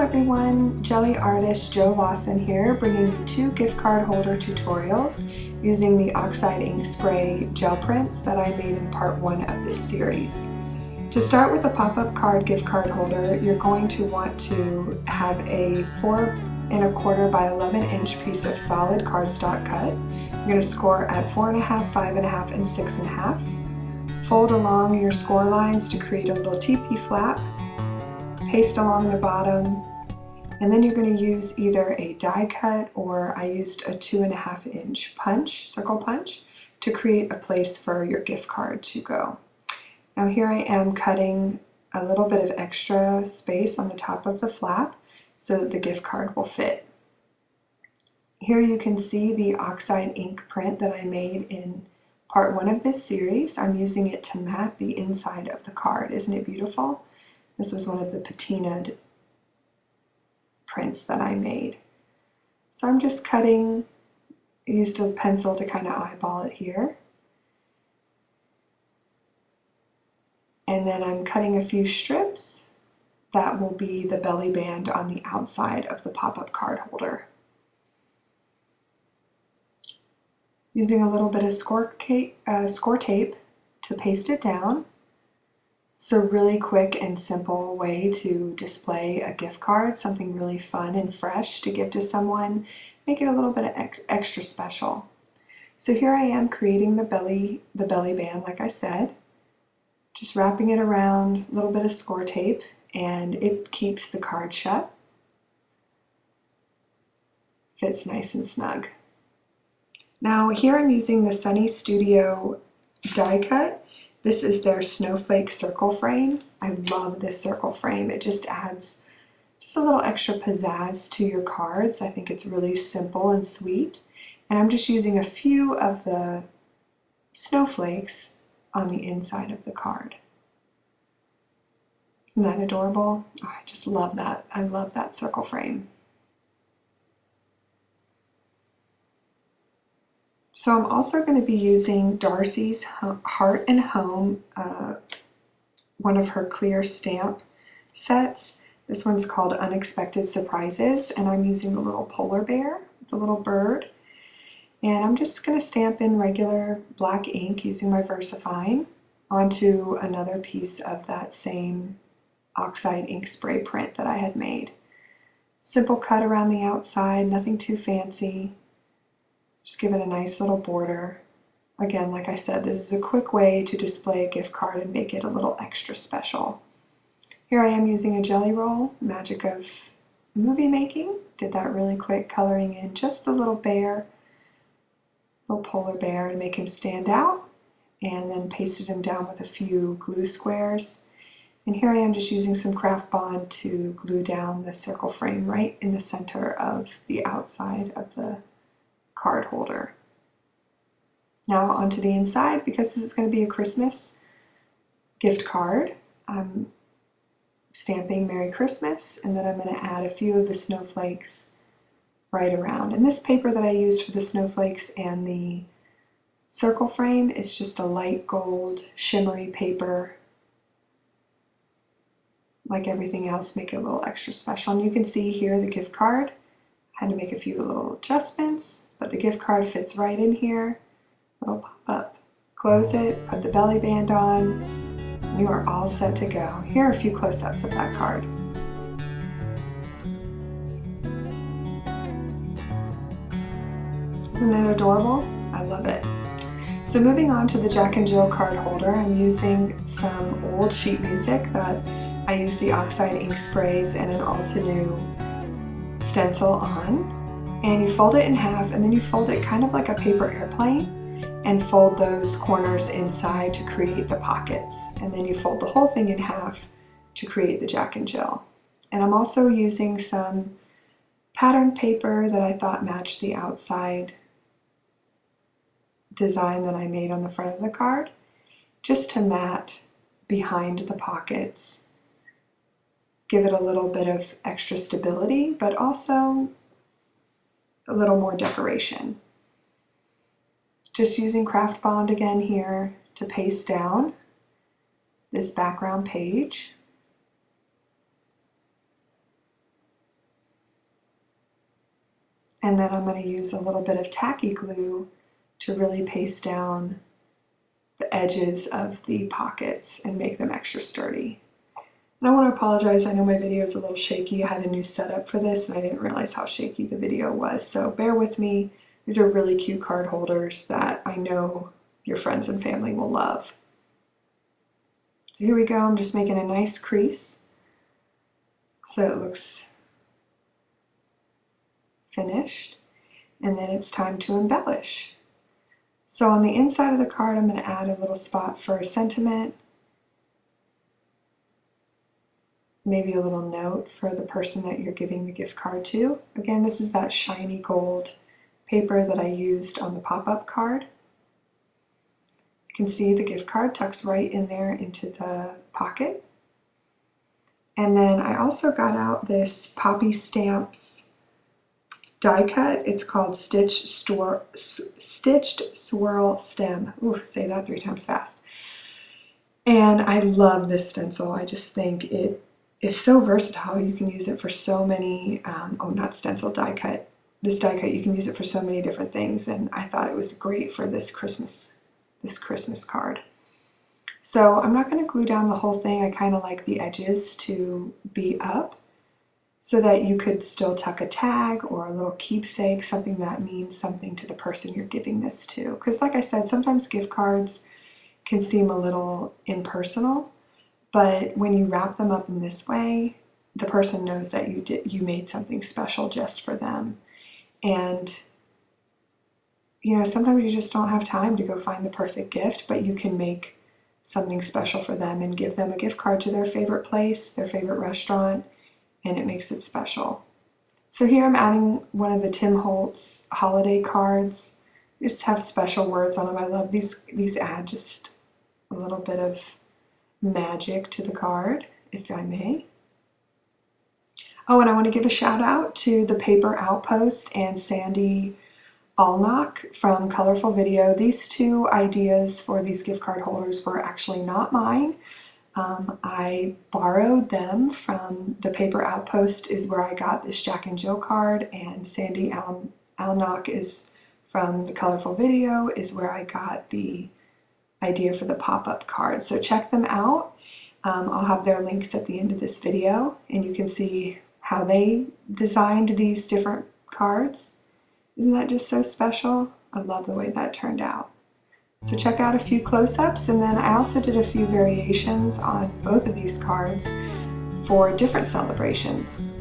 everyone, Gelli Artist Joe Lawson here, bringing you 2 gift card holder tutorials using the oxide ink spray gel prints that I made in part 1 of this series. To start with the pop-up card gift card holder, you're going to want to have a 4 1/4 by 11 inch piece of solid cardstock cut. You're going to score at 4 1/2, 5 1/2, and 6 1/2. Fold along your score lines to create a little teepee flap. Paste along the bottom, and then you're going to use either a die cut or I used a 2 1/2 inch punch, circle punch, to create a place for your gift card to go. Now here I am cutting a little bit of extra space on the top of the flap so that the gift card will fit. Here you can see the oxide ink print that I made in part 1 of this series. I'm using it to mat the inside of the card. Isn't it beautiful? This was one of the patinaed prints that I made. So I'm just cutting, I used a pencil to kind of eyeball it here. And then I'm cutting a few strips that will be the belly band on the outside of the pop-up card holder. Using a little bit of score tape to paste it down. It's a really quick and simple way to display a gift card, something really fun and fresh to give to someone, make it a little bit of extra special. So here I am creating the belly band, like I said, just wrapping it around, a little bit of score tape, and it keeps the card shut. Fits nice and snug. Now here I'm using the Sunny Studio die cut. This is their snowflake circle frame. I love this circle frame. It just adds just a little extra pizzazz to your cards. I think it's really simple and sweet. And I'm just using a few of the snowflakes on the inside of the card. Isn't that adorable? Oh, I just love that. I love that circle frame. So I'm also going to be using Darcy's Heart and Home, one of her clear stamp sets. This one's called Unexpected Surprises, and I'm using a little polar bear, the little bird. And I'm just going to stamp in regular black ink using my VersaFine onto another piece of that same oxide ink spray print that I had made. Simple cut around the outside, nothing too fancy. Just give it a nice little border. Again, like I said, this is a quick way to display a gift card and make it a little extra special. Here I am using a jelly roll, magic of movie making. Did that really quick, coloring in just the little bear, little polar bear to make him stand out, and then pasted him down with a few glue squares. And here I am just using some craft bond to glue down the circle frame right in the center of the outside of the card holder. Now onto the inside, because this is going to be a Christmas gift card, I'm stamping Merry Christmas, and then I'm going to add a few of the snowflakes right around. And this paper that I used for the snowflakes and the circle frame is just a light gold shimmery paper. Like everything else, make it a little extra special. And you can see here the gift card. I had to make a few little adjustments, but the gift card fits right in here. It'll pop up. Close it, put the belly band on, and you are all set to go. Here are a few close-ups of that card. Isn't it adorable? I love it. So moving on to the Jack and Jill card holder, I'm using some old sheet music that I used the oxide ink sprays and an Altenew stencil on, and you fold it in half, and then you fold it kind of like a paper airplane and fold those corners inside to create the pockets, and then you fold the whole thing in half to create the Jack and Jill. And I'm also using some pattern paper that I thought matched the outside design that I made on the front of the card, just to mat behind the pockets. Give it a little bit of extra stability, but also a little more decoration. Just using craft bond again here to paste down this background page. And then I'm going to use a little bit of tacky glue to really paste down the edges of the pockets and make them extra sturdy. And I want to apologize, I know my video is a little shaky. I had a new setup for this and I didn't realize how shaky the video was, so bear with me. These are really cute card holders that I know your friends and family will love. So here we go, I'm just making a nice crease so it looks finished, and then it's time to embellish. So on the inside of the card, I'm going to add a little spot for a sentiment, maybe a little note for the person that you're giving the gift card to. Again, this is that shiny gold paper that I used on the pop-up card. You can see the gift card tucks right in there into the pocket. And then I also got out this Poppy Stamps die cut. It's called Stitched Swirl Stem. Ooh, say that 3 times fast. And I love this stencil. I just think it is so versatile. You can use it for so many, not stencil, die cut. This die cut, you can use it for so many different things, and I thought it was great for this Christmas card. So I'm not going to glue down the whole thing. I kind of like the edges to be up so that you could still tuck a tag or a little keepsake, something that means something to the person you're giving this to. Because like I said, sometimes gift cards can seem a little impersonal, but when you wrap them up in this way, the person knows that you made something special just for them. And you know, sometimes you just don't have time to go find the perfect gift, but you can make something special for them and give them a gift card to their favorite place, their favorite restaurant, and it makes it special. So here I'm adding one of the Tim Holtz holiday cards. They just have special words on them. I love these. These add just a little bit of magic to the card, if I may. Oh, and I want to give a shout out to the Paper Outpost and Sandy Allnock from Colorful Video. These 2 ideas for these gift card holders were actually not mine. I borrowed them from the Paper Outpost is where I got this Jack and Jill card, and Sandy Allnock is from the Colorful Video is where I got the idea for the pop-up card. So check them out. I'll have their links at the end of this video, and you can see how they designed these different cards. Isn't that just so special? I love the way that turned out. So check out a few close-ups, and then I also did a few variations on both of these cards for different celebrations.